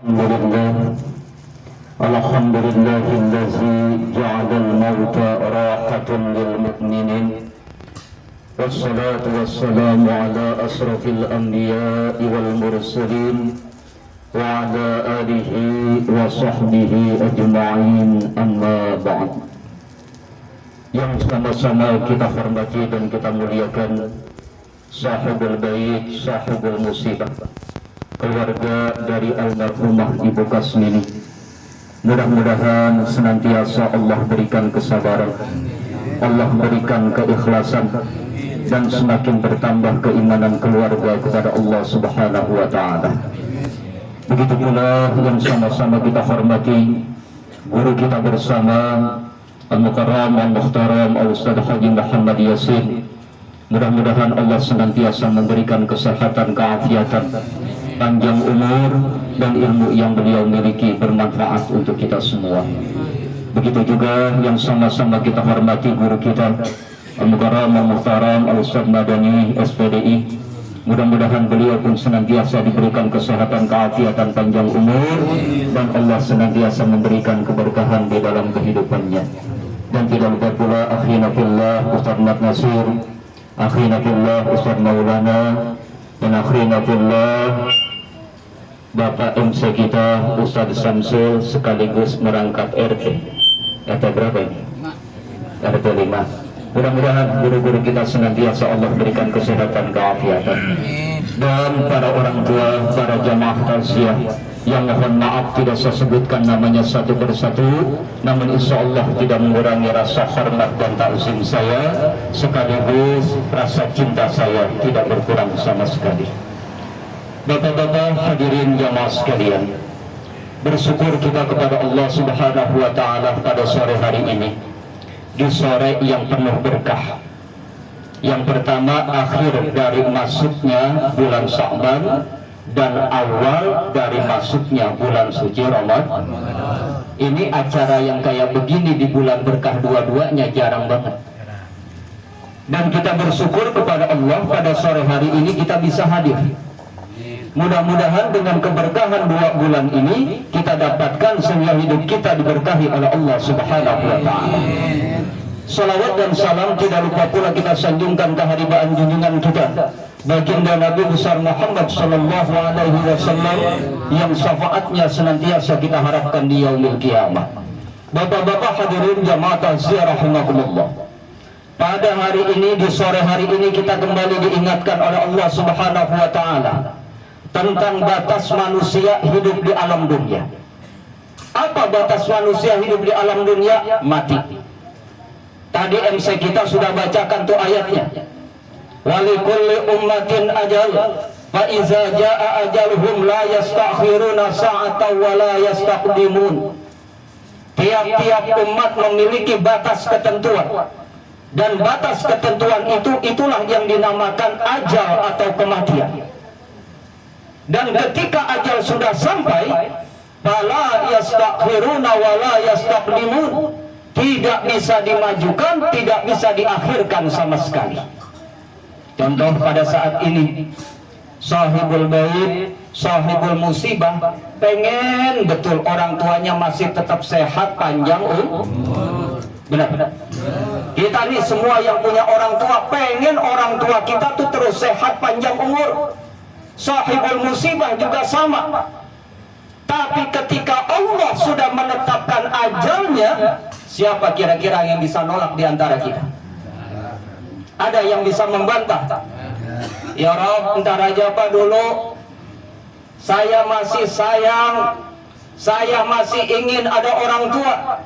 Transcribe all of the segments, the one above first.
Alhamdulillahillazi ja'alal mauta rahatan lil mu'minin wassalatu wassalamu ala asrafil anbiya'i wal mursalin wa ala alihi wa sahbihi ajma'in, amma ba'd. Yang sama-sama kita hormati dan kita muliakan sahibul bait, sahibul musibah, keluarga dari almarhumah Ibu Kasmini. Mudah-mudahan senantiasa Allah berikan kesabaran, Allah berikan keikhlasan, dan semakin bertambah keimanan keluarga kepada Allah Subhanahu wa Ta'ala. Begitu pula yang sama-sama kita hormati guru kita bersama Al-Mukarram Al-Mukhtaram Al-Ustaz Haji Muhammad Yasin. Mudah-mudahan Allah senantiasa memberikan kesehatan, keafiatan, panjang umur, dan ilmu yang beliau miliki bermanfaat untuk kita semua. Begitu juga yang sama-sama kita hormati guru kita Al-Mukarram Al-Mukhtaram Al-Ustaz Madani SPDI. Mudah-mudahan beliau pun senantiasa diberikan kesehatan, keafiatan, panjang umur, dan Allah senantiasa memberikan keberkahan di dalam kehidupannya. Dan tidak lupa pula akhina fillah Ustaz Mat Nasir, akhina fillah Ustaz Maulana, dan akhina fillah Bapak MC kita Ustaz Samsul sekaligus merangkap RT. RT berapa ini? RT 5. Mudah-mudahan guru-guru kita senantiasa Allah berikan kesehatan, keafiatan. Dan para orang tua, para jamaah tausiah yang mohon maaf tidak saya sebutkan namanya satu persatu, namun insya Allah tidak mengurangi rasa hormat dan takzim saya, sekaligus rasa cinta saya tidak berkurang sama sekali. Bapak-bapak hadirin jamaah sekalian, bersyukur kita kepada Allah Subhanahu wa Ta'ala pada sore hari ini, di sore yang penuh berkah. Yang pertama, akhir dari masuknya bulan Sya'ban dan awal dari masuknya bulan suci Ramadan. Ini acara yang kayak begini di bulan berkah dua-duanya jarang banget. Dan kita bersyukur kepada Allah pada sore hari ini kita bisa hadir. Mudah-mudahan dengan keberkahan 2 bulan ini kita dapatkan sehingga hidup kita diberkahi oleh Allah Subhanahu wa Ta'ala. Salawat dan salam tidak lupa pula kita sanjungkan keharibaan junjungan kita baginda Nabi besar Muhammad sallallahu alaihi wasallam yang syafaatnya senantiasa kita harapkan di yaumil kiamah. Bapak-bapak hadirin jamaah tausiah rahimakumullah. Pada hari ini, di sore hari ini, kita kembali diingatkan oleh Allah Subhanahu wa Ta'ala tentang batas manusia hidup di alam dunia. Apa batas manusia hidup di alam dunia? Mati. Tadi MC kita sudah bacakan tuh ayatnya. Walikulli ummatin ajal, fa iza jaa ajaluhum la yastakhiruna sa'atan wa la yastaqdimun. Tiap-tiap umat memiliki batas ketentuan. Dan batas ketentuan itulah yang dinamakan ajal atau kematian. Dan ketika ajal sudah sampai, fala yastakhiruna wa la yastaqdimun. Tidak bisa dimajukan, tidak bisa diakhirkan sama sekali. Contoh pada saat ini, sahibul bait, sahibul musibah, pengen betul orang tuanya masih tetap sehat, panjang umur. Benar. Kita nih semua yang punya orang tua, pengen orang tua kita tuh terus sehat, panjang umur. Sahibul musibah juga sama. Tapi ketika Allah sudah menetapkan ajalnya, siapa kira-kira yang bisa nolak di antara kita? Ada yang bisa membantah? Ya Rabb, entar aja Pak dulu. Saya masih sayang, saya masih ingin ada orang tua.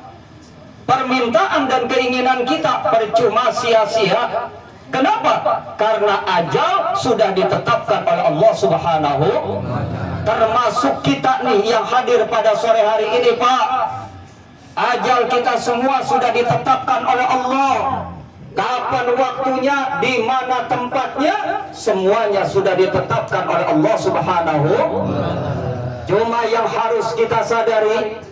Permintaan dan keinginan kita percuma, sia-sia. Kenapa? Karena ajal sudah ditetapkan oleh Allah Subhanahu. Termasuk kita nih yang hadir pada sore hari ini, Pak. Ajal kita semua sudah ditetapkan oleh Allah. Kapan waktunya, di mana tempatnya, semuanya sudah ditetapkan oleh Allah Subhanahu. Cuma yang harus kita sadari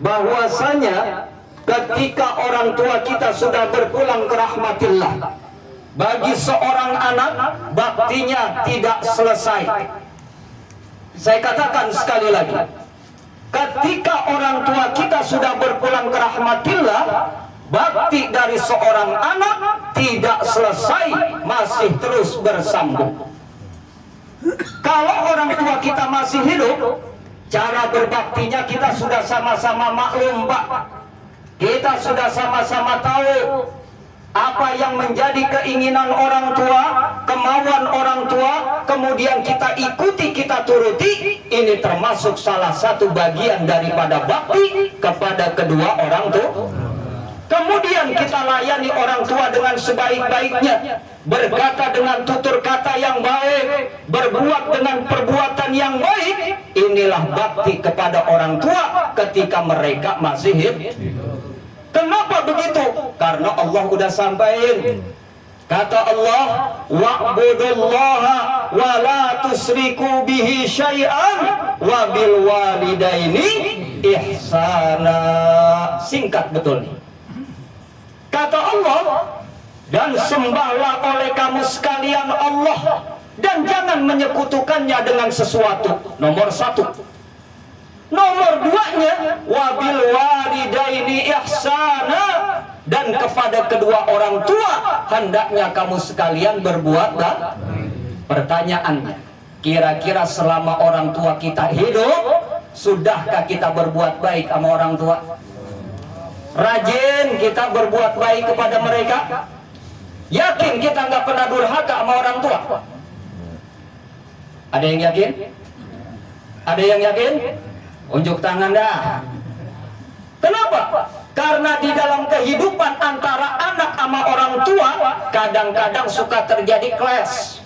bahwasanya ketika orang tua kita sudah berpulang ke rahmatillah, bagi seorang anak baktinya tidak selesai. Saya katakan sekali lagi, ketika orang tua kita sudah berpulang ke rahmatillah, bakti dari seorang anak tidak selesai, masih terus bersambung. Kalau orang tua kita masih hidup, cara berbaktinya kita sudah sama-sama maklum, Pak. Kita sudah sama-sama tahu apa yang menjadi keinginan orang tua, kemauan orang tua, kemudian kita ikuti, kita turuti. Ini termasuk salah satu bagian daripada bakti kepada kedua orang tua. Kemudian kita layani orang tua dengan sebaik-baiknya, berkata dengan tutur kata yang baik, berbuat dengan perbuatan yang baik. Inilah bakti kepada orang tua ketika mereka masih hidup. Kenapa begitu? Karena Allah udah sampaikan. Kata Allah, wa'budullaha wa la tusriku bihi syai'an wa bil walidaini ihsana. Singkat betul nih. Kata Allah, dan sembahlah oleh kamu sekalian Allah, dan jangan menyekutukannya dengan sesuatu. Nomor satu. Nomor duanya, wabil walidaini ihsana, dan kepada kedua orang tua hendaknya kamu sekalian berbuat baik. Pertanyaannya, kira-kira selama orang tua kita hidup, sudahkah kita berbuat baik sama orang tua? Rajin kita berbuat baik kepada mereka? Yakin kita nggak pernah durhaka sama orang tua? Ada yang yakin? Ada yang yakin? Unjuk tangan dah. Kenapa? Karena di dalam kehidupan antara anak sama orang tua kadang-kadang suka terjadi clash.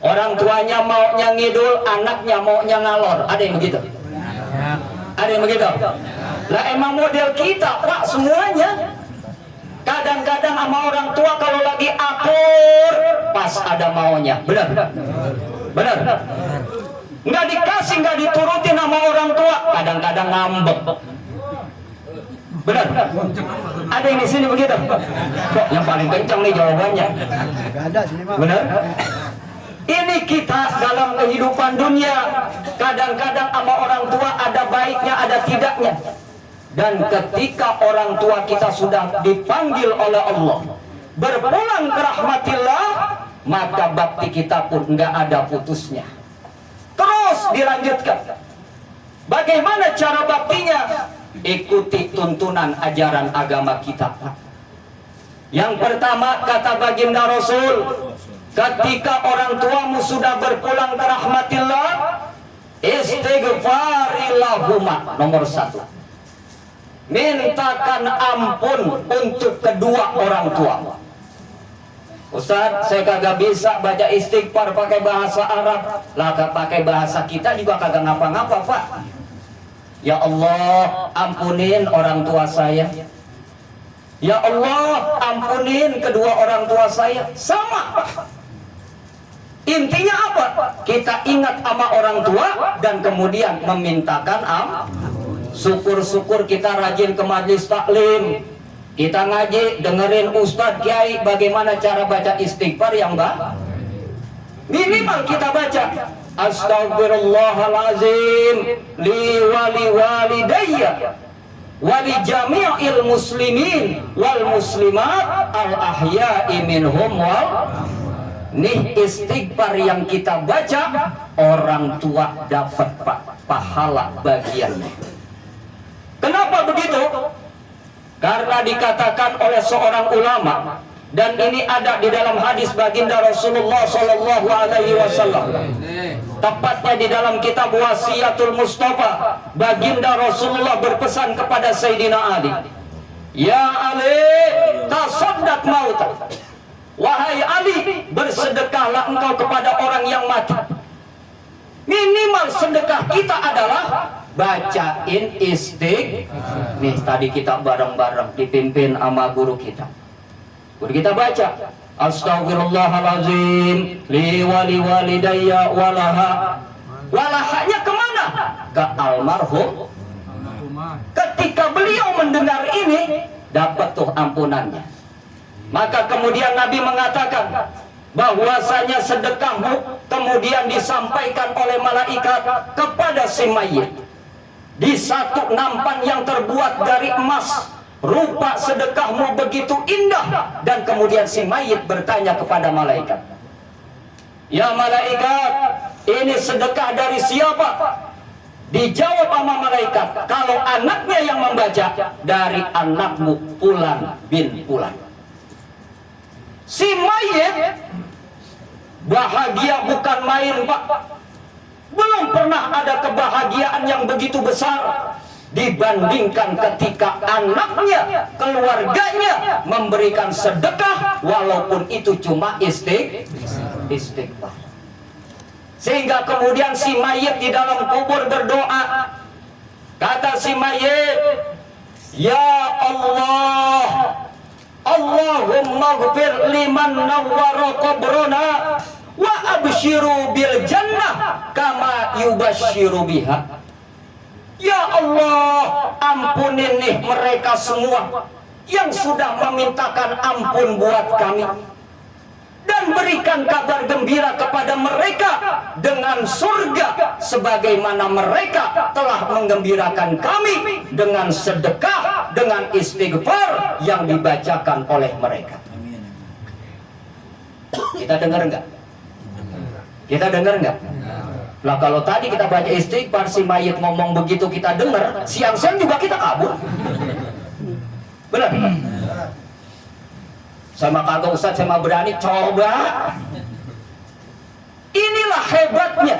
Orang tuanya maunya ngidul, anaknya maunya ngalor. Ada yang begitu? Ada yang begitu? Lah emang model kita, Pak, semuanya. Kadang-kadang sama orang tua kalau lagi akur, pas ada maunya. Benar? Benar? Nggak dikasih, nggak diturutin sama orang tua, kadang-kadang ngambek. Benar? Ada yang di sini begitu? Kok yang paling kencang nih jawabannya? Benar? Ini kita dalam kehidupan dunia, kadang-kadang sama orang tua ada baiknya, ada tidaknya. Dan ketika orang tua kita sudah dipanggil oleh Allah berpulang ke rahmatillah, maka bakti kita pun nggak ada putusnya. Terus dilanjutkan. Bagaimana cara baktinya? Ikuti tuntunan ajaran agama kita. Yang pertama, kata baginda Rasul, ketika orang tuamu sudah berpulang ke rahmatillah, istighfarilahuma. Nomor satu, mintakan ampun untuk kedua orang tua. Ustaz, saya kagak bisa baca istighfar pakai bahasa Arab. Lah pakai bahasa kita juga kagak ngapa-ngapa, Pak. Ya Allah, ampunin orang tua saya. Ya Allah, ampunin kedua orang tua saya. Sama. Intinya apa? Kita ingat sama orang tua dan kemudian memintakan ampun. Syukur-syukur kita rajin ke majelis taklim. Kita ngaji, dengerin Ustadz Kiai bagaimana cara baca istighfar yang baik. Minimal kita baca Astaghfirullahalazim li wali walidayya wali jami'il muslimin wal muslimat al ahya'i minhum wal. Nih istighfar yang kita baca, orang tua dapat pahala bagiannya. Kenapa begitu? Karena dikatakan oleh seorang ulama, dan ini ada di dalam hadis baginda Rasulullah Sallallahu Alaihi Wasallam. Tepatnya di dalam kitab Wasiatul Mustafa, baginda Rasulullah berpesan kepada Sayyidina Ali, Ya Ali, tasaddaq mauta. Wahai Ali, bersedekahlah engkau kepada orang yang mati. Minimal sedekah kita adalah bacain istighfar. Nih tadi kita bareng-bareng dipimpin sama guru kita. Guru kita baca Astaghfirullahalazim li wali walidayya walaha. Walahanya kemana? Ke almarhum. Ketika beliau mendengar ini, dapat tuh ampunannya. Maka kemudian Nabi mengatakan bahwasanya sedekahmu kemudian disampaikan oleh malaikat kepada si mayit. di satu nampan yang terbuat dari emas. Rupa sedekahmu begitu indah. Dan kemudian si mayit bertanya kepada malaikat, ya malaikat, ini sedekah dari siapa? Dijawab sama malaikat, kalau anaknya yang membaca, dari anakmu Fulan bin Fulan. Si mayit bahagia bukan main, Pak. Belum pernah ada kebahagiaan yang begitu besar dibandingkan ketika anaknya, keluarganya memberikan sedekah, walaupun itu cuma istighfar. Sehingga kemudian si mayit di dalam kubur berdoa. Kata si mayit, ya Allah, Allahumma ghfir liman nawwara qabrana wa abshiru bil jannah kama yubashiru biha. Ya Allah, ampunin nih mereka semua yang sudah memintakan ampun buat kami, dan berikan kabar gembira kepada mereka dengan surga sebagaimana mereka telah menggembirakan kami dengan sedekah, dengan istighfar yang dibacakan oleh mereka. Kita dengar enggak? Kita dengar enggak? Lah kalau tadi kita baca istighfar, si mayit ngomong begitu kita dengar, siang-siang juga kita kabur. Benar? Sama kagak Ustaz, sama berani, coba. Inilah hebatnya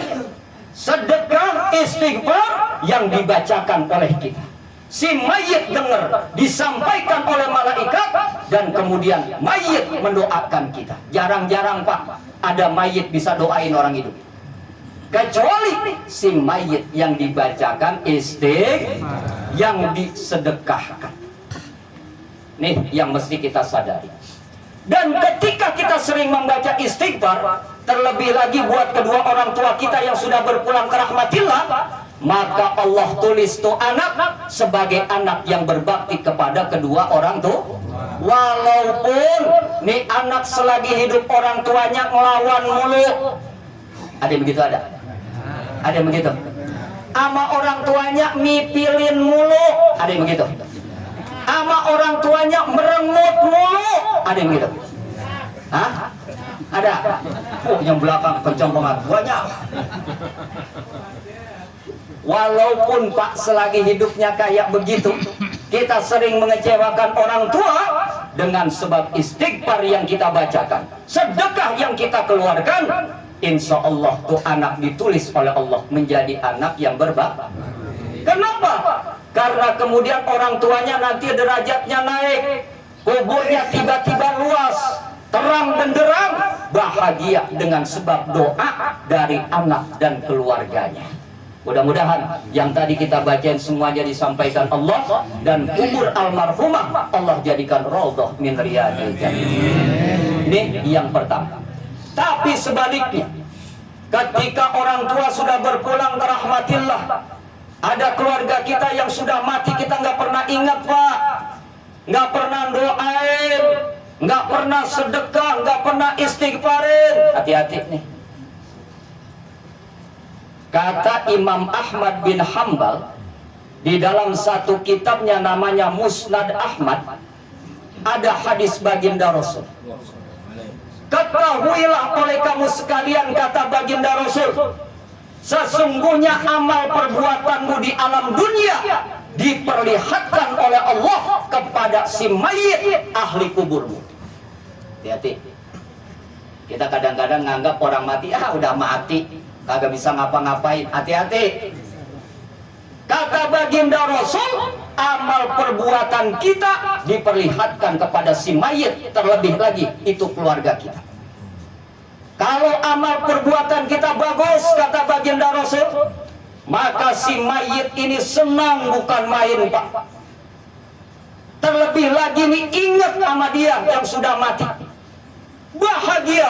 sedekah istighfar yang dibacakan oleh kita. Si mayit dengar, disampaikan oleh malaikat, dan kemudian mayit mendoakan kita. Jarang-jarang Pak ada mayit bisa doain orang hidup, kecuali si mayit yang dibacakan istighfar, yang disedekahkan. Nih yang mesti kita sadari. Dan ketika kita sering membaca istighfar, terlebih lagi buat kedua orang tua kita yang sudah berpulang ke rahmatillah, maka Allah tulis tuh anak sebagai anak yang berbakti kepada kedua orang tua. Walaupun nih anak selagi hidup orang tuanya ngelawan mulu. Ada yang begitu ada? Ada yang begitu? Ama orang tuanya mipilin mulu. Ada yang begitu? Ama orang tuanya merengut mulu. Ada yang begitu? Hah? Ada? Yang belakang kencang banget banyak. Walaupun Pak selagi hidupnya kayak begitu, kita sering mengecewakan orang tua dengan sebab istighfar yang kita bacakan, sedekah yang kita keluarkan, insya Allah tuh anak ditulis oleh Allah menjadi anak yang berbakti. Kenapa? Karena kemudian orang tuanya nanti derajatnya naik, kuburnya tiba-tiba luas, terang benderang, bahagia dengan sebab doa dari anak dan keluarganya. Mudah-mudahan yang tadi kita bacain semuanya disampaikan Allah, dan kubur almarhumah Allah jadikan raudhah min riyadil jannah. Ini yang pertama. Tapi sebaliknya, ketika orang tua sudah berpulang ke rahmatillah, ada keluarga kita yang sudah mati, kita nggak pernah ingat Pak, nggak pernah doain, nggak pernah sedekah, nggak pernah istighfarin. Hati-hati nih. Kata Imam Ahmad bin Hambal di dalam satu kitabnya namanya Musnad Ahmad, ada hadis baginda Rasul. Ketahuilah oleh kamu sekalian, kata baginda Rasul, sesungguhnya amal perbuatanmu di alam dunia diperlihatkan oleh Allah kepada si mayit ahli kuburmu. Hati-hati. Kita kadang-kadang nganggap orang mati, udah mati, kagak bisa ngapa-ngapain. Hati-hati. Kata baginda Rasul, amal perbuatan kita diperlihatkan kepada si mayit, terlebih lagi itu keluarga kita. Kalau amal perbuatan kita bagus, kata baginda Rasul, maka si mayit ini senang bukan main Pak. Terlebih lagi nih ingat sama dia yang sudah mati, bahagia.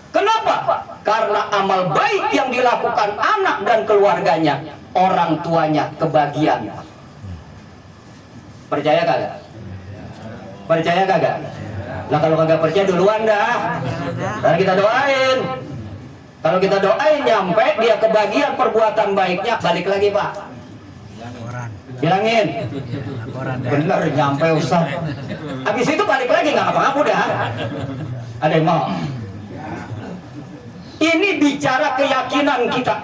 Kenapa? Karena amal baik yang dilakukan anak dan keluarganya, orang tuanya kebagian. Percaya kagak? Percaya kagak? Nah kalau kagak percaya duluan dah. Dan kita doain. Kalau kita doain nyampe dia kebagian perbuatan baiknya, balik lagi Pak. Bilangin. Bener nyampe Ustaz. Habis itu balik lagi nggak apa-apa dah. Ada yang mau? Ini bicara keyakinan kita.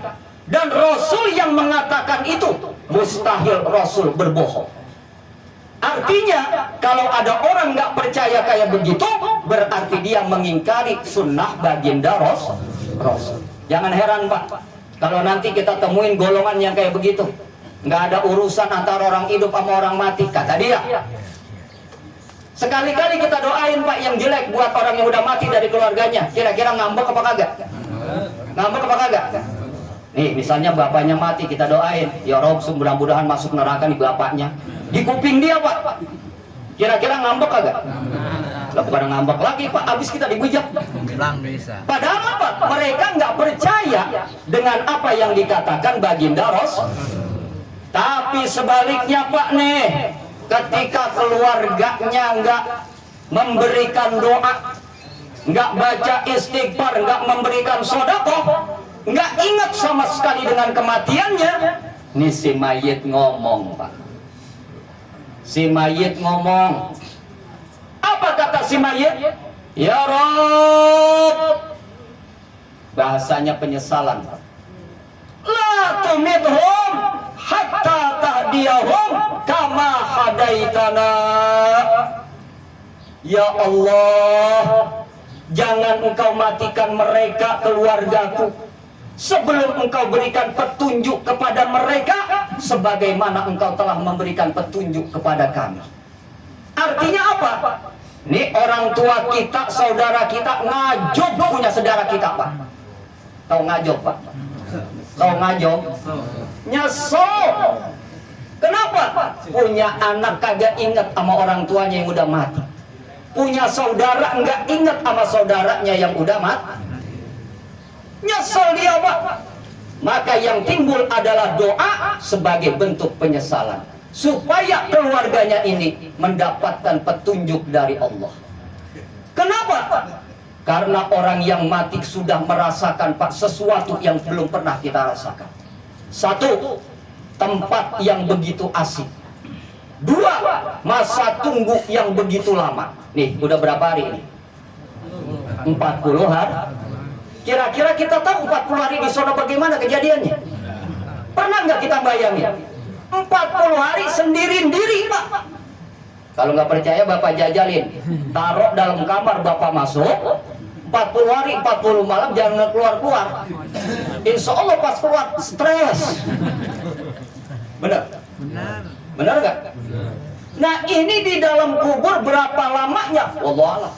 Dan Rasul yang mengatakan itu mustahil Rasul berbohong. Artinya kalau ada orang nggak percaya kayak begitu, berarti dia mengingkari sunnah baginda Rasul. Jangan heran Pak, kalau nanti kita temuin golongan yang kayak begitu, nggak ada urusan antara orang hidup sama orang mati, kata dia. Sekali-kali kita doain Pak yang jelek buat orang yang udah mati dari keluarganya, kira-kira ngambek apa kagak? Ngambek apa kagak? Nih misalnya bapaknya mati, kita doain, ya Rob mudah-mudahan masuk neraka nih bapaknya. Di kuping dia Pak, kira-kira ngambek kagak? Lah bukan ngambek lagi Pak, habis kita dibujak. Padahal apa? Mereka nggak percaya dengan apa yang dikatakan baginda Rasul. Tapi sebaliknya Pak nih, ketika keluarganya nggak memberikan doa, nggak baca istighfar, nggak memberikan sedekah, nggak ingat sama sekali dengan kematiannya, nih si mayit ngomong Pak. Si mayit ngomong. Apa kata si mayit? Ya Rob. Bahasanya penyesalan Pak. La tumidhum hatta tahdiyahum kama hadaitana. Ya Allah, jangan engkau matikan mereka keluargaku sebelum engkau berikan petunjuk kepada mereka sebagaimana engkau telah memberikan petunjuk kepada kami. Artinya apa? Ini orang tua kita, saudara kita ngajob punya saudara kita Pak. Tahu ngajob Pak? Tahu ngajob? Nyesel. Kenapa? Punya anak kagak ingat sama orang tuanya yang udah mati. Punya saudara nggak ingat sama saudaranya yang udah mati. Nyesel dia Pak. Maka yang timbul adalah doa sebagai bentuk penyesalan, supaya keluarganya ini mendapatkan petunjuk dari Allah. Kenapa? Karena orang yang mati sudah merasakan Pak sesuatu yang belum pernah kita rasakan. Satu, tempat yang begitu asik. Dua, masa tunggu yang begitu lama. Nih, udah berapa hari ini? 40 hari. Kira-kira kita tahu 40 hari di sana bagaimana kejadiannya? Pernah nggak kita bayangin? 40 hari sendiri-diri Pak. Kalau nggak percaya Bapak jajalin, taruh dalam kamar Bapak masuk, 40 hari 40 malam jangan keluar-keluar. Insya Allah pas keluar stres. Benar? Benar nggak? Nah ini di dalam kubur berapa lamanya? Wallah alam.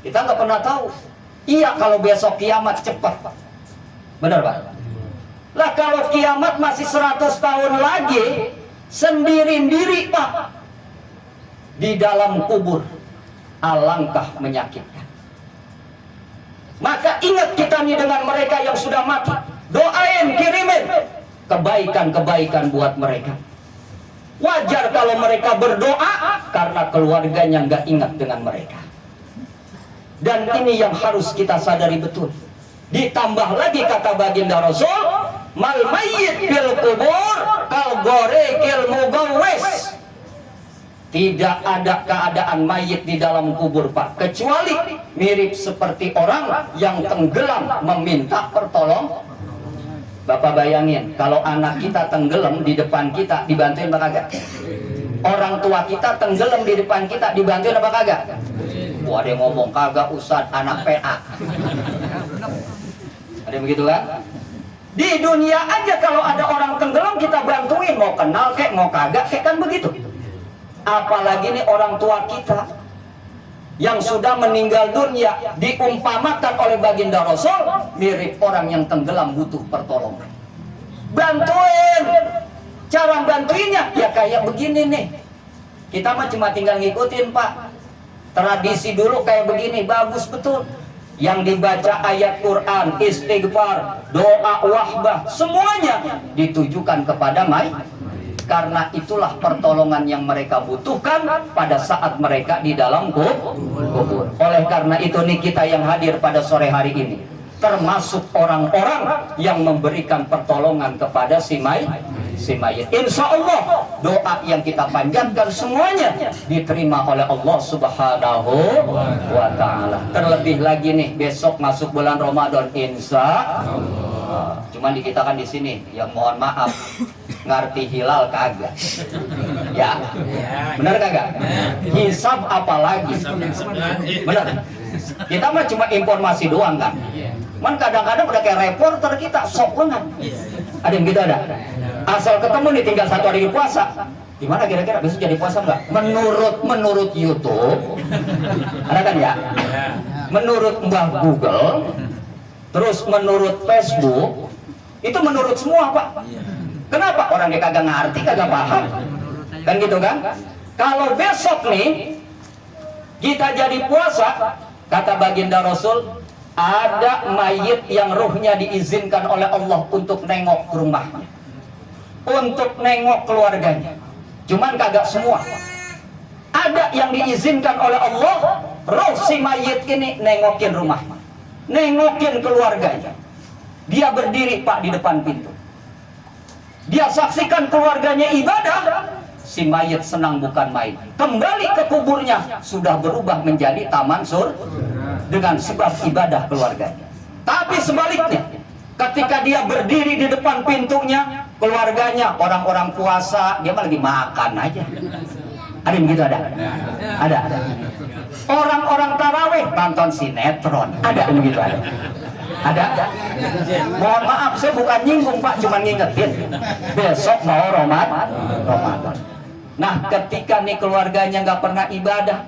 Kita nggak pernah tahu. Iya kalau besok kiamat cepat Pak. Benar Pak? Lah kalau kiamat masih 100 tahun lagi, sendiri-diri Pak, di dalam kubur, alangkah menyakitkan. Maka ingat kita nih dengan mereka yang sudah mati, doain, kirimin kebaikan-kebaikan buat mereka. Wajar kalau mereka berdoa karena keluarganya nggak ingat dengan mereka. Dan ini yang harus kita sadari betul. Ditambah lagi kata baginda Rasul, mal mayyit fil kubur kal gharikil mugawwis. Tidak ada keadaan mayit di dalam kubur Pak, kecuali mirip seperti orang yang tenggelam meminta pertolongan. Bapak bayangin kalau anak kita tenggelam di depan kita, dibantuin apa kagak? Orang tua kita tenggelam di depan kita, dibantuin apa kagak? Wah, ada yang ngomong kagak Ustaz, anak PA. Ada yang begitu kan? Di dunia aja kalau ada orang tenggelam kita bantuin, mau kenal kek, mau kagak kek, kan begitu. Apalagi nih orang tua kita yang sudah meninggal dunia, diumpamakan oleh baginda Rasul mirip orang yang tenggelam butuh pertolongan. Bantuin. Cara bantuinnya ya kayak begini nih. Kita mah cuma tinggal ngikutin Pak. Tradisi dulu kayak begini, bagus betul. Yang dibaca ayat Quran, istighfar, doa wahbah, semuanya ditujukan kepada mayit. Karena itulah pertolongan yang mereka butuhkan pada saat mereka di dalam kubur. Oleh karena itu nih kita yang hadir pada sore hari ini termasuk orang-orang yang memberikan pertolongan kepada si mayit. si mayit. Insya Allah doa yang kita panjatkan semuanya diterima oleh Allah Subhanahu wa Ta'ala. Terlebih lagi nih besok masuk bulan Ramadan, insya Allah. Cuman di kita kan di sini yang mohon maaf ngerti hilal kagak, ya bener kagak? Hisab apalagi? Bener. Kita mah cuma informasi doang kan. Man kadang-kadang udah kayak reporter kita sok banget. Ada yang gitu ada. Asal ketemu nih tinggal 1 hari puasa. Gimana kira-kira besok jadi puasa nggak? Menurut YouTube, ada kan ya? Menurut Mbah Google, terus menurut Facebook, itu menurut semua Pak. Kenapa? Orang dia kagak ngerti, kagak paham. Kan gitu kan? Kalau besok nih kita jadi puasa, kata baginda Rasul, ada mayit yang ruhnya diizinkan oleh Allah untuk nengok ke rumahnya, untuk nengok keluarganya. Cuman kagak semua. Ada yang diizinkan oleh Allah, roh si mayit ini nengokin rumahnya, nengokin keluarganya. Dia berdiri Pak di depan pintu. Dia saksikan keluarganya ibadah. Si mayit senang bukan main. Kembali ke kuburnya sudah berubah menjadi taman surga dengan sebab ibadah keluarganya. Tapi sebaliknya, ketika dia berdiri di depan pintunya, keluarganya orang-orang puasa, dia malah lagi makan aja. Ada yang gitu ada? Ada. Orang-orang tarawih nonton sinetron. Ada yang gitu ada? Ada? Mohon maaf, saya bukan nyinggung Pak, cuma ngingetin. Besok mau Ramadan. Nah, ketika nih keluarganya nggak pernah ibadah,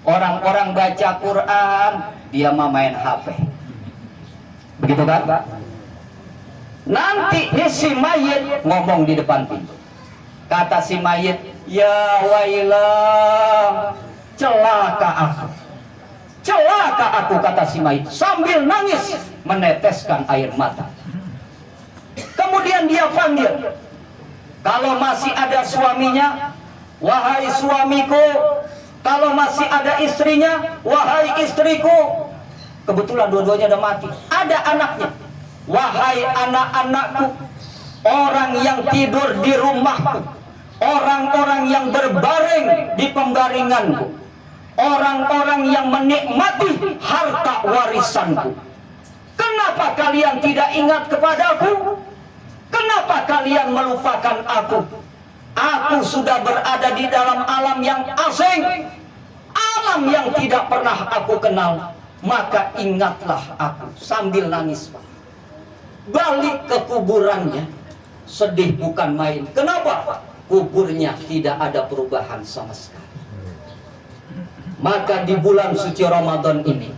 orang-orang baca Quran, dia mah main HP. Begitu kan? Nanti si mayit ngomong di depan pintu. Kata si mayit, ya wailah, celaka aku. Celaka aku, kata si mayit sambil nangis meneteskan air mata. Kemudian dia panggil, kalau masih ada suaminya, wahai suamiku. Kalau masih ada istrinya, wahai istriku. Kebetulan dua-duanya udah mati. Ada anaknya, wahai anak-anakku. Orang yang tidur di rumahku, orang-orang yang berbaring di pembaringanku, orang-orang yang menikmati harta warisanku. Kenapa kalian tidak ingat kepadaku? Kenapa kalian melupakan aku? Aku sudah berada di dalam alam yang asing, alam yang tidak pernah aku kenal. Maka ingatlah aku. Sambil nangis Pak, balik ke kuburannya, sedih bukan main. Kenapa? Kuburnya tidak ada perubahan sama sekali. Maka di bulan suci Ramadan ini,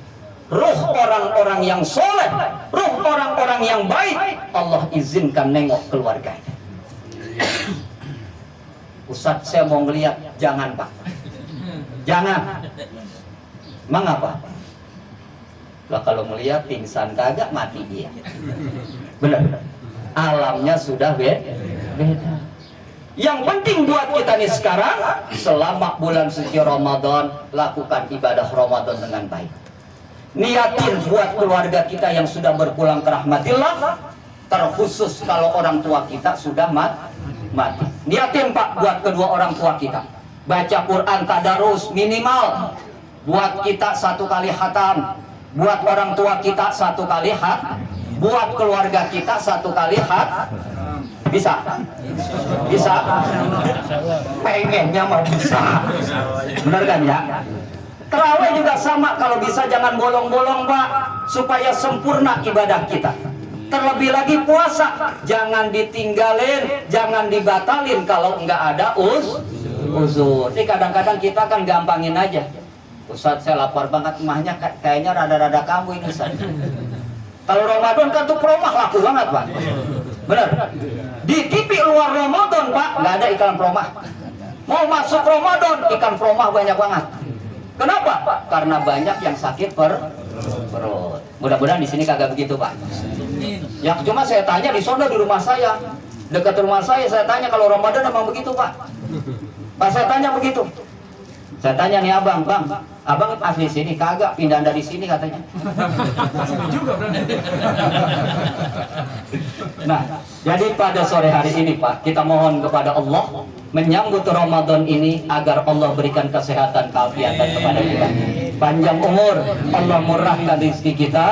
ruh orang-orang yang soleh, ruh orang-orang yang baik, Allah izinkan nengok keluarganya. Ustadz, saya mau ngeliat. Jangan Pak, jangan. Mengapa? Lah kalau melihat pingsan kagak, mati dia. Benar. Alamnya sudah beda. Yang penting buat kita nih sekarang, selama bulan suci Ramadan, lakukan ibadah Ramadan dengan baik. Niatin buat keluarga kita yang sudah berpulang ke rahmatillah, terkhusus kalau orang tua kita sudah mati. Niatin Pak buat kedua orang tua kita. Baca Quran tadarus minimal. Buat kita 1 kali khatam. Buat orang tua kita 1 kali khatam. Buat keluarga kita 1 kali khatam. Bisa? Bisa? Pengennya mah bisa. Bener kan ya? Terawih juga sama, kalau bisa jangan bolong-bolong Pak, supaya sempurna ibadah kita. Terlebih lagi puasa, jangan ditinggalin, jangan dibatalin kalau nggak ada uzur. Ini kadang-kadang kita kan gampangin aja. Ustadz, saya lapar banget, emahnya kayaknya rada-rada kamu ini Ustadz. Kalau Ramadan kan tuh promah laku banget Pak. Bener? Di TV luar Ramadan Pak, nggak ada iklan promah. Mau masuk Ramadan, iklan promah banyak banget. Kenapa? Karena banyak yang sakit perut. Mudah-mudahan di sini kagak begitu Pak. Ya cuma saya tanya di sono, di rumah saya, dekat rumah saya tanya kalau Ramadan emang begitu Pak. Pas saya tanya begitu, saya tanya nih abang, bang, Abang asli sini, kagak pindah dari sini katanya. Juga berarti. Nah, jadi pada sore hari ini Pak, kita mohon kepada Allah menyambut Ramadan ini agar Allah berikan kesehatan, keafiatan kepada kita. Panjang umur, Allah murahkan rezeki kita,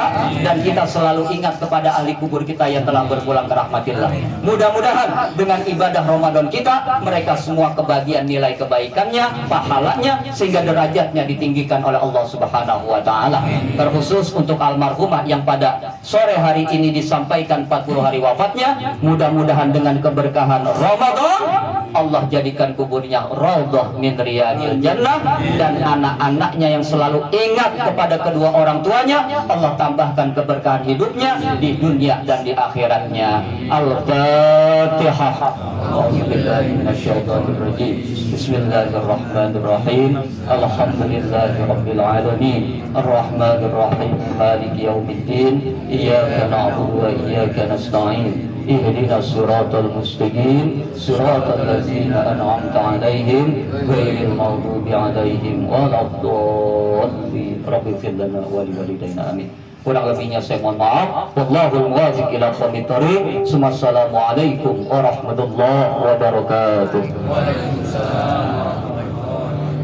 dan kita selalu ingat kepada ahli kubur kita yang telah berpulang ke rahmatillah. Mudah-mudahan dengan ibadah Ramadan kita, mereka semua kebagian nilai kebaikannya, pahalanya, sehingga derajatnya ditinggikan oleh Allah Subhanahu wa Ta'ala. Terkhusus untuk almarhumah yang pada sore hari ini disampaikan 40 hari wafatnya, mudah-mudahan dengan keberkahan Ramadan, Allah jadikan kuburnya raudhah min riyadil jannah, dan anak-anaknya yang selalu ingat kepada kedua orang tuanya, Allah tambahkan keberkahan hidupnya di dunia dan di akhiratnya. Al-Fatihah. A'udzubillahi minasyaitonirrajim. Bismillahirrahmanirrahim. Alhamdulillahirabbil alamin. Arrahmanirrahim. Maliki yaumiddin. Iyyaka na'budu wa iyyaka nasta'in. اهدنا الصراط المستقيم صراط الذين أنعمت عليهم غير المغضوب عليهم ولا الضالين رب اغفر لنا ولوالدينا آمين. Kurang lebihnya saya mohon maaf. Wallahul muwaffiq ila aqwamit thoriq. Assalamualaikum warahmatullahi wabarakatuh. Waalaikumsalam.